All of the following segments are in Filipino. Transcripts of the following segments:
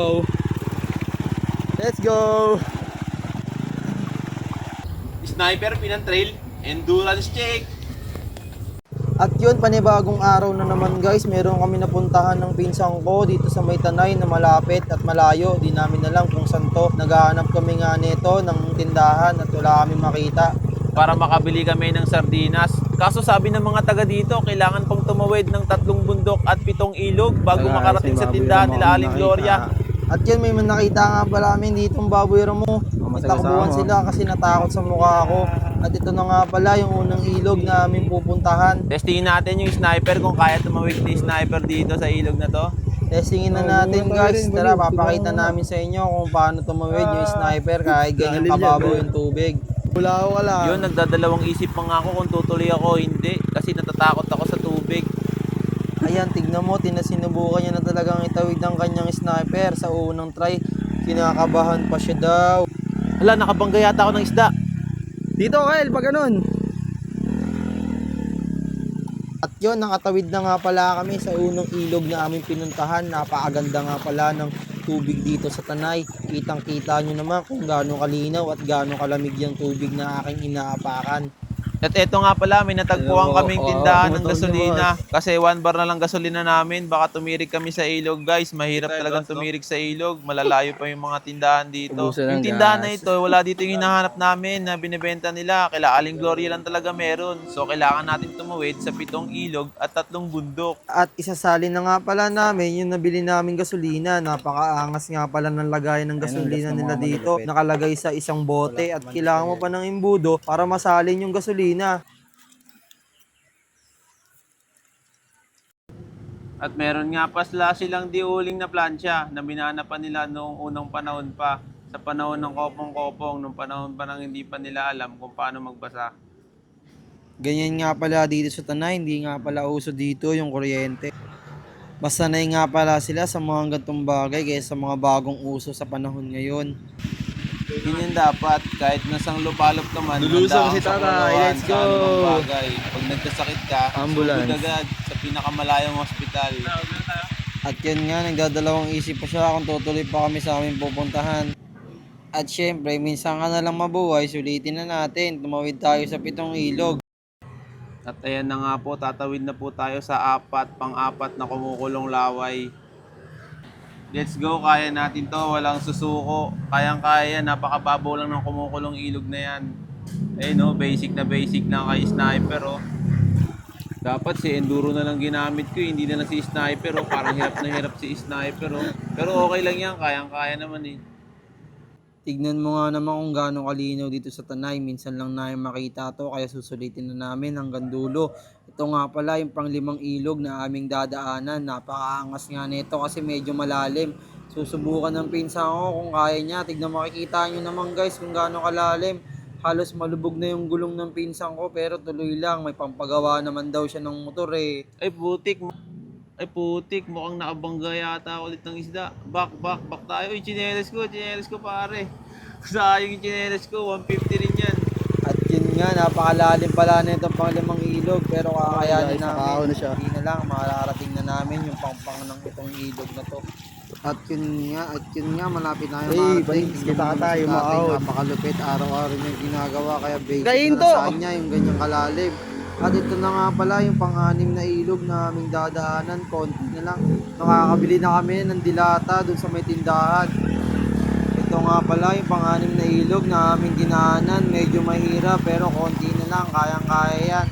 go. Let's go. Sniper, pinang-trail, endurance check. At yun, panibagong araw na naman guys, meron kami napuntahan ng pinsang ko dito sa may Tanay na malapit at malayo. Di namin alam kung saan to. Naghahanap kami nga nito ng tindahan at wala kami makita. Para makabili kami ng sardinas. Kaso sabi ng mga taga dito, kailangan pang tumawid ng 3 bundok at 7 ilog bago makarating sa tindahan nila Aling Gloria. At yun, may nakita nga pala namin dito ang baboy mo. Itakbuhan sila kasi natakot sa mukha ko. At ito na nga pala yung unang ilog na aming pupuntahan. Testingin natin yung sniper kung kaya tumawid ni sniper dito sa ilog na to. Testingin na natin guys. Tara, papakita namin sa inyo kung paano tumawid yung sniper kahit ganyan kababaw yung tubig. Wala ko lang. Yun, nagdadalawang isip pa nga ako kung tutuloy ako o hindi kasi natatakot ako sa tubig. Ayan, tignan mo, sinubukan niya na talagang itawid ang kanyang sniper sa unang try. Kinakabahan pa siya daw. Hala, nakabangga yata ako ng isda. Dito, Kyle, pag ganun. At yun, nakatawid na nga pala kami sa unang ilog na aming pinuntahan. Napakaganda nga pala ng tubig dito sa Tanay. Kitang kita nyo naman kung gaano kalinaw at gaano kalamig yung tubig na aking inaapakan. At eto nga pala, may natagpuan kaming tindahan ng gasolina. Kasi 1 bar na lang gasolina namin. Baka tumirik kami sa ilog, guys. Mahirap talagang tumirik sa ilog. Malalayo pa yung mga tindahan dito. Yung tindahan na ito, wala dito yung hinahanap namin na binibenta nila. Kila Aling Gloria lang talaga meron. So, kailangan natin tumawid sa 7 ilog at 3 bundok. At isasali na nga pala namin yung nabili naming gasolina. Napakaangas nga pala ng lagayan ng gasolina nila dito. Nakalagay sa isang bote at kailangan mo pa ng imbudo para masalin yung gasolina. At meron nga pa silang diuling na plancha na binanapan nila noong unang panahon pa. Sa panahon ng kopong-kopong, nung panahon pa nang hindi pa nila alam kung paano magbasa. Ganyan nga pala dito sa Tanay, hindi nga pala uso dito yung kuryente. Basta na nga pala sila sa mga gantong bagay kaysa sa mga bagong uso sa panahon ngayon. Ganyan dapat, kahit nasang lupalop ka man, Lulusong si handa kang tatay, sumulawan let's sa go! anumang bagay. Pag nagkasakit ka, Ambulance. sugod agad sa pinakamalayong hospital. At yun nga, nagdadalawang isip pa siya kung tutuloy pa kami sa aming pupuntahan. At syempre, minsan ka na lang mabuhay, sulitin na natin, tumawid tayo sa 7 ilog. At ayan na nga po, tatawid na po tayo sa pang-apat na kumukulong laway. Let's go, kaya natin to, walang susuko. Kayang-kaya, napakababaw lang ng kumukulong ilog na yan. Eh no, basic na kay sniper oh. Dapat si enduro na lang ginamit ko, hindi na lang si sniper oh. Parang hirap na hirap si sniper oh. Pero okay lang yan, kayang-kaya naman eh. Tignan mo nga naman kung gaano kalinaw dito sa Tanay. Minsan lang namin makita to kaya susulitin na namin hanggang dulo. Ito nga pala yung pang-5 ilog na aming dadaanan. Napakaangas nga nito kasi medyo malalim. Susubukan ng pinsan ko kung kaya niya. Tignan makikita nyo naman guys kung gaano kalalim. Halos malubog na yung gulong ng pinsan ko pero tuloy lang. May pampagawa naman daw siya ng motor eh. Ay putik, mukhang nakabangga yata ulit ng isda. Back tayo. Yung chinelas ko pare. Sayang yung chinelas ko, 150 rin yan. At yun nga, napakalalim pala na itong pang-5 ilog pero kakayanin nakakaon namin. na siya. Hindi na lang, mararating na namin yung pang ng itong ilog na to. At yun nga, malapit na yung balik kita tayo, maahon. Napakalupit, araw-araw niya ginagawa kaya basic Gayin na to! sa kanya yung ganyang kalalim. At ito na nga pala yung pang-6 na ilog na aming dadaanan, konti na lang. Nakakabili na kami ng dilata dun sa may tindahan. Ito nga pala yung pang-6 na ilog na aming dinaanan, medyo mahirap pero konti na lang, kayang-kaya yan.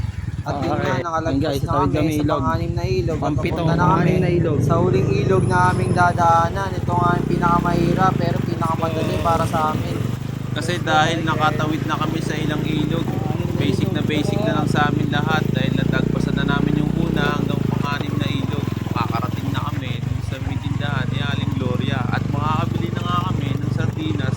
At yun nga, nakalagpas na kami sa pang-6 na ilog. At papunta na kami sa huling ilog na aming dadaanan. Ito nga yung pinakamahirap pero pinakamadali para sa amin. Kasi dahil nakatawid na kami sa ilang ilog, basic na lang sa amin lahat dahil natagpasan na namin yung una hanggang pang-6 na ilog. Makakarating na kami sa may tindahan ni Aling Gloria at makakabili na nga kami ng sardinas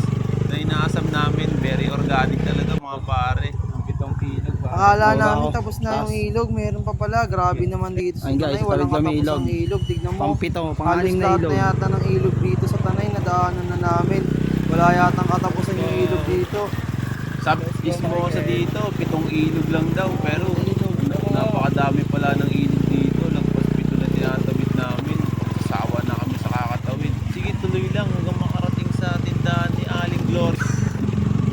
na inaasam namin. Very organic talaga mga pare. Ang 7 ilog. Akala namin tapos na yung ilog, meron pa pala. Grabe naman dito sa Ayun, guys, Tanay, walang tawid kami katapos ilog. ang ilog. Tignan mo, Pang-7, halos na lahat ilog. na yata ng ilog dito sa Tanay, nadaanan na namin. Wala yatang katapusan yung ilog dito. Sabi mo sa dito, 7 ilog lang daw pero napakadami pala ng ilog dito. Nagpas 7 na tinatawid namin. Sasawa na kami sa kakatawid. Sige, tuloy lang.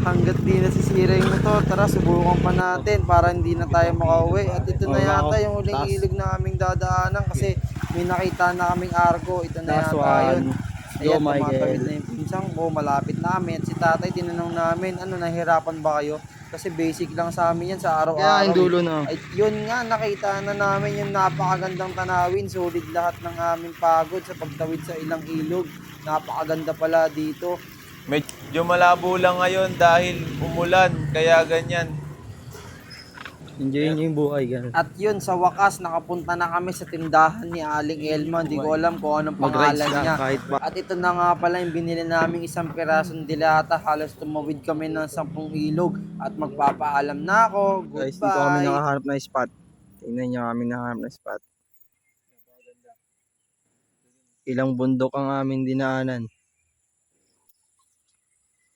hanggat di nasisira yung motor, tara subukan pa natin para hindi na tayo makauwi. At ito na yata yung huling ilog na aming dadaanan kasi may nakita na kaming arko. Ito na Last yata yun. one. Go, Ayan, Michael. tumatawid na yung pinsang ko, malapit namin. At si tatay, tinanong namin, ano, nahihirapan ba kayo? Kasi basic lang sa amin yan sa araw-araw. Kaya yung dulo na. Ay, yun nga, nakita na namin yung napakagandang tanawin. Solid lahat ng aming pagod sa pagtawid sa ilang ilog. Napakaganda pala dito. Medyo malabo lang ngayon dahil umulan, kaya ganyan. Enjoy nyo yung buhay, ganun. At yun, sa wakas, nakapunta na kami sa tindahan ni Aling Elma. Hindi ko alam kung anong Mag-rides pangalan lang niya. kahit ba. At ito na nga pala yung binili naming isang pirasong dilata. Halos tumawid kami ng 10 ilog. At magpapaalam na ako. Guys, dito kami Goodbye. nakahanap na spot. Tingnan nyo kami nakahanap na spot. Ilang bundok ang aming dinaanan.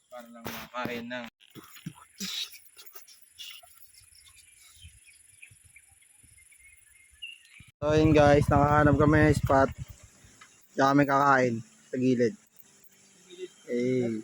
Para lang makain ng So yun guys, nakahanap kami ng spot. Diyan kami kakain sa gilid. Eh.